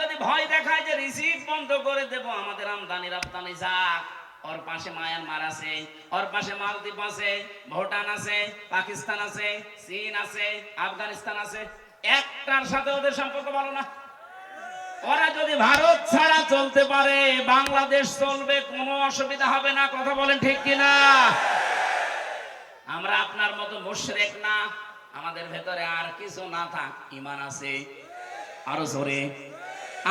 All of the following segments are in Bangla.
যদি ভয় দেখায় যে রিসিভ বন্ধ করে দেব, আমাদের আমদানি রপ্তানি যাক, ওর পাশে মায়ানমার আছে, ওর পাশে মালদ্বীপ আছে, ভুটান আছে, পাকিস্তান আছে, চীন আছে, আফগানিস্তান আছে, একটার সাথে ওদের সম্পর্ক ভালো না। ওরা যদি ভারত ছাড়া চলতে পারে, বাংলাদেশ চলবে, কোনো অসুবিধা হবে না। কথা বলেন ঠিক কিনা? আমরা আপনার মতো মুশরিক না, আমাদের ভেতরে আর কিছু না থাক, ঈমান আছে। আরো জোরে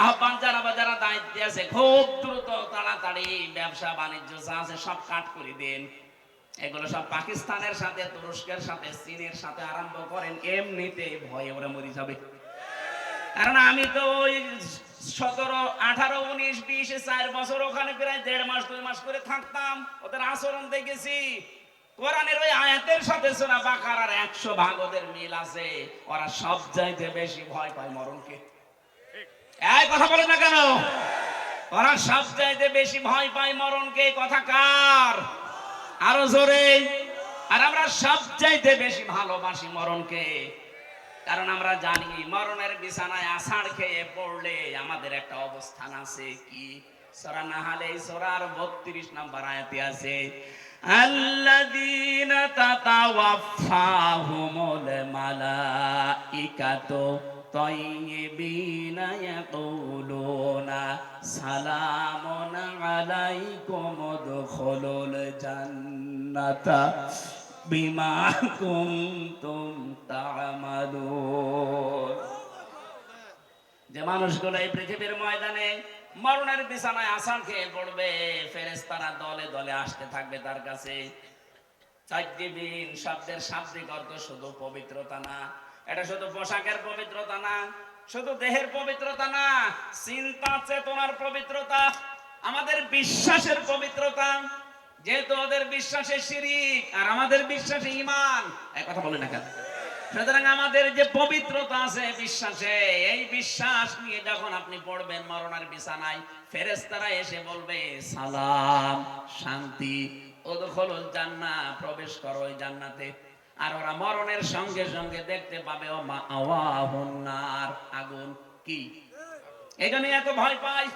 আহ্বান যারা দায়িত্বে আছে, খুব দ্রুত তাড়াতাড়ি ব্যবসা বাণিজ্য যা আছে সব কাট করে দেন। এগুলো সব পাকিস্তানের সাথে, তুরস্কের সাথে, চীনের সাথে আরম্ভ করেন, এমনিতে ভয়ে ওরা মরে যাবে। কারণ আমি তো ওই 17, 18, 19, 20, 4 বছর ওখানে প্রায় 1.5 মাস 2 মাস করে থাকতাম, ওদের আচরণ দেখেছি। কোরআনের ওই আয়াতের সাথে সূরা বাকারার 100 ভাগ ওদের মিল আছে। ওরা সব চাইতে বেশি ভয় পায় মরণকে। এই কথা বলে না কেন? ওরা সব চাইতে বেশি ভয় পায় মরণকে। কথা কার? আরো জোরে। আর আমরা সব চাইতে বেশি ভালোবাসি মরণকে, কারণ আমরা জানি মরণের বিছানায় আছাড় খেয়ে পড়লে আমাদের একটা অবস্থান আছে। কি? সূরা নাহলে সূরার 32 নম্বর আয়াতে আছে, আল্লাযীনা তাতাওয়াফাহুমুল মালাইকাতু তাইয়্যিবিনা ইয়াকুলুনা সালামুন আলাইকুম উদখুলুল জান্নাতা বিমা কুনতুম তা'মালুন। যে মানুষগুলো এই পৃথিবীর ময়দানে মরণের বিছানায় আছাড় খেয়ে পড়বে, ফেরেশতারা দলে দলে আসতে থাকবে তার কাছে। তাইয়্যিবিন শব্দের শাব্দিক অর্থ শুধু পবিত্রতা না, এটা শুধু পোশাকের পবিত্রতা না, শুধু দেহের পবিত্রতা না, চিন্তা চেতনার পবিত্রতা, আমাদের বিশ্বাসের পবিত্রতা। যেহেতু ওদের বিশ্বাসে শিরিক আর আমাদের বিশ্বাসে ঈমান, এই কথা বলে না কেন? সুতরাং আমাদের যে পবিত্রতা আছে বিশ্বাসে, এই বিশ্বাস নিয়ে যখন আপনি পড়বেন মরণের বিছানায়, ফেরেশতারা এসে বলবে সালাম, শান্তি, উদখুলুল জান্নাহ, প্রবেশ করো ওই জান্নাতে। আর ওরা মরণের সঙ্গে সঙ্গে দেখতে পাবে ও মাআওয়াহুন নার, আগুন। কি এখানে এত ভয় পাই?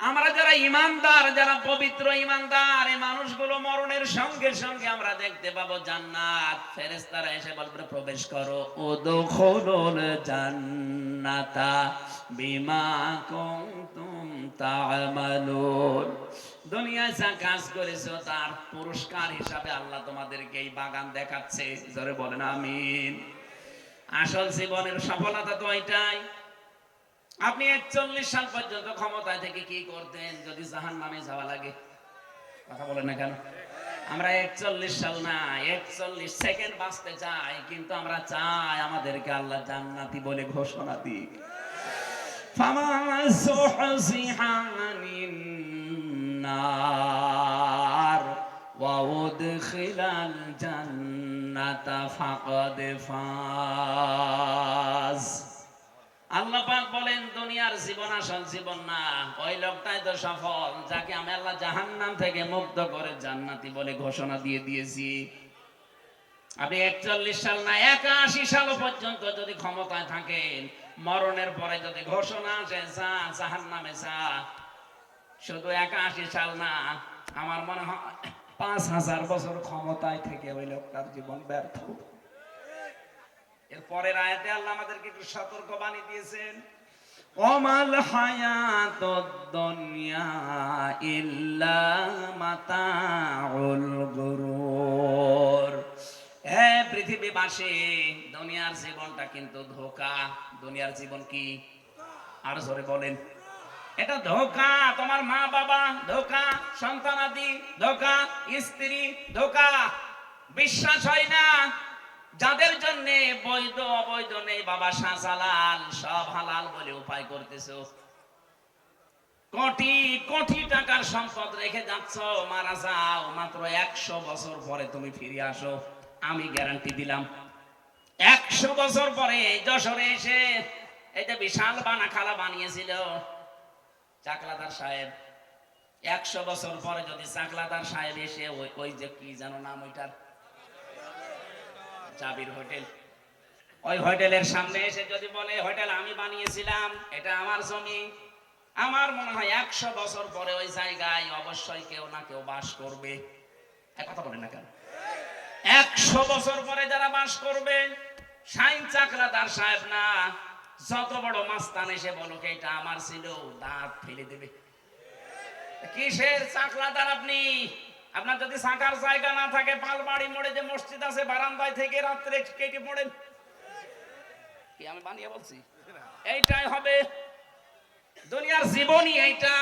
আমরা যারা ইমানদার, যারা পবিত্র ইমানদার, এই মানুষগুলো মরণের সঙ্গে সঙ্গে আমরা দেখতে পাবো জান্নাত। ফেরেশতারা এসে বলবে প্রবেশ করো, উদখুলুল জান্নাতা বিমা কুনতুম তা'মালুন। দুনিয়ায় যা কাজ করেছো তার পুরস্কার হিসাবে আল্লাহ তোমাদেরকে এই বাগান দেখাচ্ছে। জোরে বলেন আমিন। আসল জীবনের সফলতা তো এটাই। আপনি 41 সাল পর্যন্ত ক্ষমতায় থেকে কি করতেন যদি জাহান্নামে যাওয়া লাগে? কথা বলেন না কেন? আমরা 41 সাল না, 41 সেকেন্ড বাঁচতে চাই, কিন্তু আমরা চাই আমাদেরকে আল্লাহ জান্নাতি বলে ঘোষণা দিক। ফামান সুহজিহা আনিন নার ওয়া উদখিলাল জান্নাতা ফাকাদ ফাজ। আল্লাহ পাক বলেন দুনিয়ার জীবন আসল জীবন না, ওই লোকটাই তো সফল যাকে আমি আল্লাহ জাহান্নাম থেকে মুক্ত করে জান্নাতি বলে ঘোষণা দিয়ে দিয়েছি। আপনি 41 সাল না, 81 সাল পর্যন্ত যদি ক্ষমতায় থাকেন, মরণের পরে যদি ঘোষণা আসে যা জাহান্নামে যা, শুধু 81 সাল না, আমার মনে হয় 5000 বছর ক্ষমতায় থেকে ওই লোকটার জীবন ব্যর্থ। এর পরের আয়াতে আল্লাহ আমাদেরকে একটু সতর্ক বাণী দিয়েছেন, ওমাল হায়াতুদ দুনিয়া ইল্লা মাতাউল গুরুর। হে পৃথিবীবাসী, দুনিয়ার জীবনটা কিন্তু ধোঁকা। দুনিয়ার জীবন কি? আর জোরে বলেন। এটা ধোঁকা। তোমার মা বাবা ধোঁকা, সন্তানাদি ধোঁকা, স্ত্রী ধোঁকা। বিশ্বাস হয় না, যাদের জন্য বৈধ অবৈধ নেই, বাবা শাহজালাল, সব হালাল বলে উপায় করতেছো। কোটি কোটি টাকার সম্পদ রেখে যাচ্ছ, মারা যাও, মাত্র 100 বছর পরে তুমি ফিরে আসো, আমি গ্যারান্টি দিলাম। 100 বছর পরে যশোরে এসে এই যে বিশাল বানাখালা বানিয়েছিল চাকলাদার সাহেব, 100 বছর পরে যদি চাকলাদার সাহেব এসে ওই যে কি যেন নাম ওইটার, জাবির হোটেল, ওই হোটেলের সামনে এসে যদি বলে হোটেল আমি বানিয়েছিলাম, এটা আমার জমি, আমার মনে হয় 100 বছর পরে ওই জায়গায় অবশ্যই কেউ না কেউ বাস করবে। কথা বলেন না কেন? 100 বছর পরে যারা বাস করবে, শাইন চাকলাদার সাহেব না, যত বড় মাস্তান এসে বলো এটা আমার ছিল, দাঁত ফেলে দেবে। কিসের চাকলাদার আপনি? আপনার যদি থাকার জায়গা না থাকে, পালবাড়ি মোড়ে যে মসজিদ আছে, বারান্দায় থেকে রাত্রে কেটে পড়েন। কি আমি বানিয়ে বলছি? এইটাই হবে দুনিয়ার জীবনই এইটা।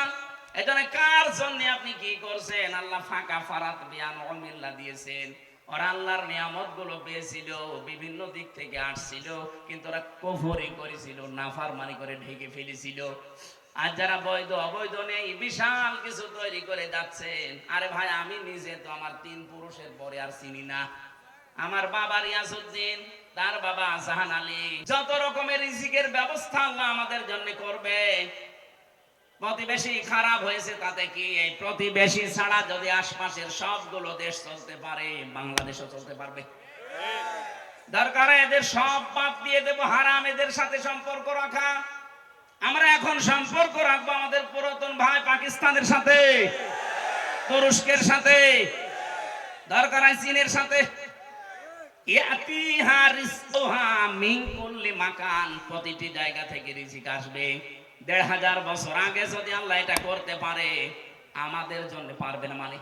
এজন্য কার জন্য আপনি কি করছেন? আল্লাহ ফাঁকা ফারাত বিয়ান অমিল্লা দিয়েছেন। ওরা আল্লাহর নিয়ামত গুলো পেয়েছিল, বিভিন্ন দিক থেকে আসছিল, কিন্তু ওরা কুফরি করেছিল, নাফরমানি করে ঢেকে ফেলেছিল। আর যারা বৈধ অবৈধ নেই বিশাল কিছু তৈরি করে যাচ্ছেন। আরে ভাই, আমি নিজে তো আমার 3 পুরুষের পরে আর চিনি না। আমার বাবা রিয়াজউদ্দিন, তার বাবা জাহান আলী, যত রকমের রিজিকের ব্যবস্থা আল্লাহ আমাদের জন্য করবে। প্রতিবেশী খারাপ হয়েছে তাতে কি? এই প্রতিবেশী ছাড়া যদি আশপাশের সবগুলো দেশ চলতে পারে, বাংলাদেশও চলতে পারবে। দরকার এদের সব বাদ দিয়ে দেব, হারাম এদের সাথে সম্পর্ক রাখা। আমরা এখন সম্পর্ক রাখবো আমাদের পুরাতন ভাই পাকিস্তানের সাথে, তুরস্কের সাথে, দরকার হয় চীনের সাথে। প্রতিটি জায়গা থেকে রিজিক আসবে। ১৫০০ বছর আগে যদি আল্লাহ এটা করতে পারে, আমাদের জন্য পারবে না মানে?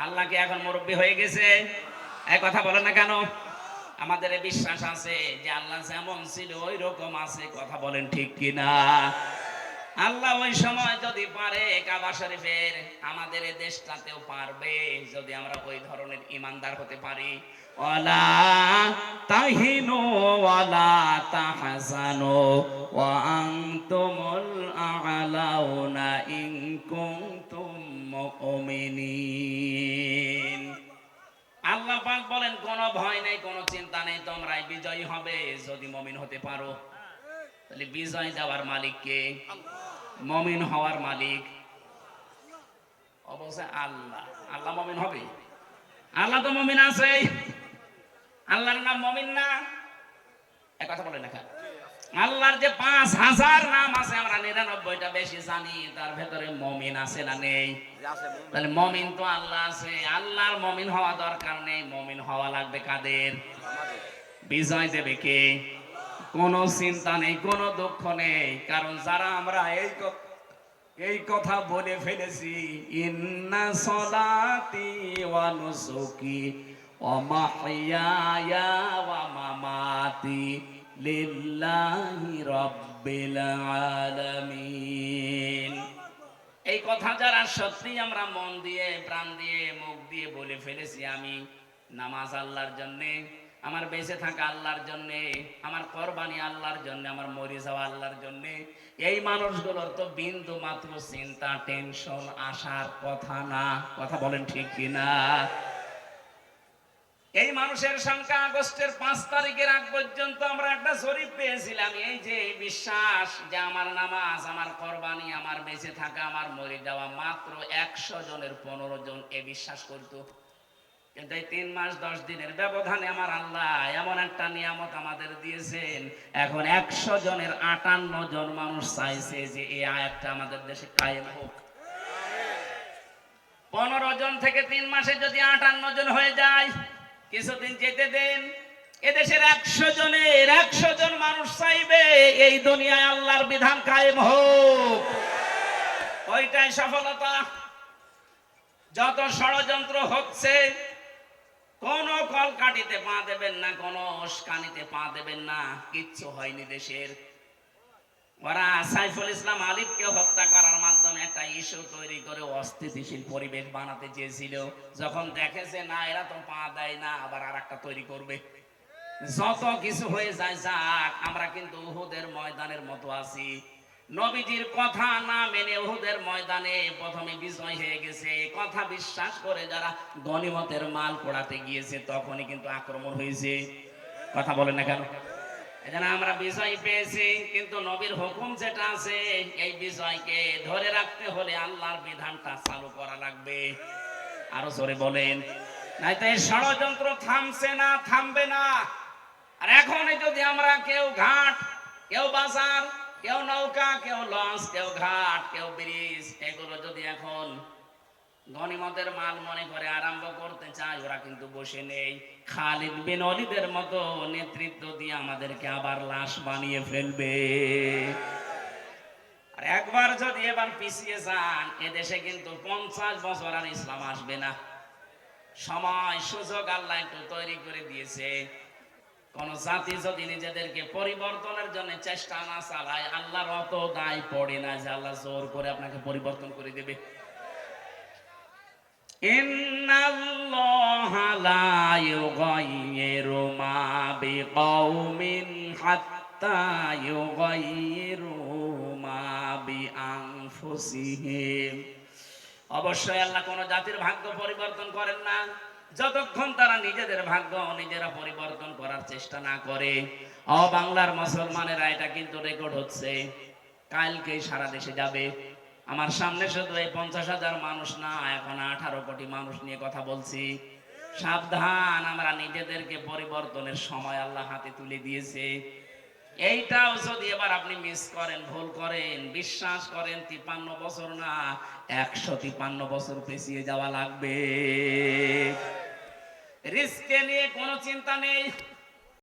আল্লাহ কি এখন মুরব্বী হয়ে গেছে? এক কথা বলেন না কেন? আমাদের বিশ্বাস আছে যে আল্লাহ যেমন ছিল ওই রকম আছে। কথা বলেন ঠিক কিনা? আল্লাহ ওই সময় যদি পারে কাবা শরীফের, আমাদের এই দেশটাতেও পারবে, যদি আমরা ওই ধরনের ইমানদার হতে পারি। ওয়ালা তাহিনু ওয়ালা তাহজানু ওয়া আনতুমুল আ'লাউনা ইন কুনতুম মুমিনিন। আল্লাহ পাক বলেন কোনো ভয় নেই, কোনো চিন্তা নেই, তোমরাই বিজয়ী হবে যদি মুমিন হতে পারো। তাহলে বিজয় দেওয়ার মালিক কে? মুমিন হওয়ার মালিক অবশ্যই আল্লাহ। আল্লাহ মুমিন হবে? আল্লাহ তো মুমিন আছে। আল্লাহর নাম মুমিন না? এক কথা বলেন না কেন? আল্লাহর যে ৫,০০০ নাম আছে, আমরা ৯৯টা বেশি জানি, তার ভেতরে মুমিন আছে না নেই? তাহলে মুমিন তো আল্লাহ আছে। আল্লাহর মুমিন হওয়া দরকার নেই, মুমিন হওয়া লাগবে কাদের? বিজয় দেবে কে? কোনো চিন্তা নেই, কোনো দুঃখ নেই। কারণ যারা আমরা এই কথা বলে ফেলেছি, ইন্না সলাতি ওয়া নুসুকি ওয়া মাহইয়ায়া ওয়া মামাতি লিল্লাহি রাব্বিল আলামিন। এই কথা যারা সত্যি আমরা মন দিয়ে, প্রাণ দিয়ে, মুখ দিয়ে বলে ফেলেছি, আমি নামাজ আল্লাহর জন্যে, আমার বেঁচে থাকা আল্লাহর জন্যে, আমার কোরবানি আল্লাহর জন্যে, আমার মরে যাওয়া আল্লাহর জন্যে, এই মানুষগুলোর তো বিন্দু মাত্র চিন্তা, টেনশন আসার কথা না। কথা বলেন ঠিক কিনা? এই মানুষের সংখ্যা আগস্টের ৫ তারিখের আগ পর্যন্ত আমরা একটা জরিপ পেয়েছিলাম। এই যে বিশ্বাস যে আমার নামাজ, আমার কোরবানি, আমার বেঁচে থাকা, আমার মরে যাওয়া, মাত্র ১০০ জনের ১৫ জন এ বিশ্বাস করতো। কিন্তু এই ৩ মাস ১০ দিনের ব্যবধানে আমার আল্লাহ এমন একটা নিয়ামত আমাদের দিয়েছেন, এখন ১০০ জনের ৫৮ জন মানুষ চাইছে যে এই আয়াতটা আমাদের দেশে কায়েম হোক। ১৫ জন থেকে ৩ মাসে যদি ৫৮ জন হয়ে যায়, কিছুদিন যেতে দেন, এদেশের ১০০ জনের ১০০ জন মানুষ চাইবে এই দুনিয়ায় আল্লাহর বিধান কায়েম হোক। ওইটাই সফলতা। যত ষড়যন্ত্র হচ্ছে, কোন কল কাটিতে পা দেবেন না, কোন উস্কানিতে পা দেবেন না, কিচ্ছু হয়নি দেশের। ওরা সাইফুল ইসলাম আলিফকে হত্যা করার মাধ্যমে একটা ইস্যু তৈরি করে অস্থিতিশীল পরিবেশ বানাতে চেয়েছিল। যখন দেখেছে না এরা তো পা দেয় না, আবার আর একটা তৈরি করবে। যত কিছু হয়ে যায় যাক, আমরা কিন্তু উহুদের ময়দানের মতো আছি। নবীজির কথা না মেনে উহুদের ময়দানে প্রথমে বিজয় হয়ে গেছে, কথা বিশ্বাস করে যারা গনিমতের মাল পোড়াতে গিয়েছে, তখনই কিন্তু আক্রমণ হয়েছে। কথা বলেন না কেন? এজন্য আমরা বিজয় পেয়েছি, কিন্তু নবীর হুকুম যেটা আছে, এই বিজয়কে ধরে রাখতে হলে আল্লাহর বিধানটা চালু করা লাগবে। আরো জোরে বলেন, নাই তো এই ষড়যন্ত্র থামছে না, থামবে না। আর এখন যদি আমরা কেউ ঘাট, কেউ বাজার, কেউ নৌকা, কেউ লঞ্চ, কেউ ঘাট, কেউ ব্রিজ, এগুলো যদি এখন গনিমতের মাল মনে করে আরম্ভ করতে চায়, ওরা কিন্তু বসে নেই। খালিদ বিন ওয়ালিদের মতো নেতৃত্ব দিয়ে আমাদেরকে আবার লাশ বানিয়ে ফেলবে। আর একবার যদি এবার পিছিয়ে যান, এদেশে কিন্তু 50 বছর আর ইসলাম আসবে না। সময় সুযোগ আল্লাহ একটু তৈরি করে দিয়েছে। কোন জাতি যদি নিজেদেরকে পরিবর্তনের জন্য চেষ্টা না চালায়, আল্লাহর অত দায় পড়ে না যে আল্লাহ জোর করে আপনাকে পরিবর্তন করে দেবে। ইন্নাল্লাহা লা ইউগাইয়িরু মা বিকাউমিন হাত্তা ইউগাইয়িরু মা বিআনফুসিহিম। অবশ্যই আল্লাহ কোন জাতির ভাগ্য পরিবর্তন করেন না যতক্ষণ তারা নিজেদের ভাগ্য নিজেরা পরিবর্তন করার চেষ্টা না করে। বাংলার মুসলমানেরা, এটা কিন্তু রেকর্ড হচ্ছে, কালকেই সারা দেশে যাবে। আমার সামনে শুধু এই 50,000 মানুষ না, এখন 18 কোটি মানুষ নিয়ে কথা বলছি। সাবধান, আমরা নিজেদেরকে পরিবর্তনের সময় আল্লাহ হাতে তুলে দিয়েছে। এইটাও যদি এবার আপনি মিস করেন, ভুল করেন, বিশ্বাস করেন 53 বছর না, 153 বছর পেছিয়ে যাওয়া লাগবে। রিস্কে নিয়ে কোনো চিন্তা নেই।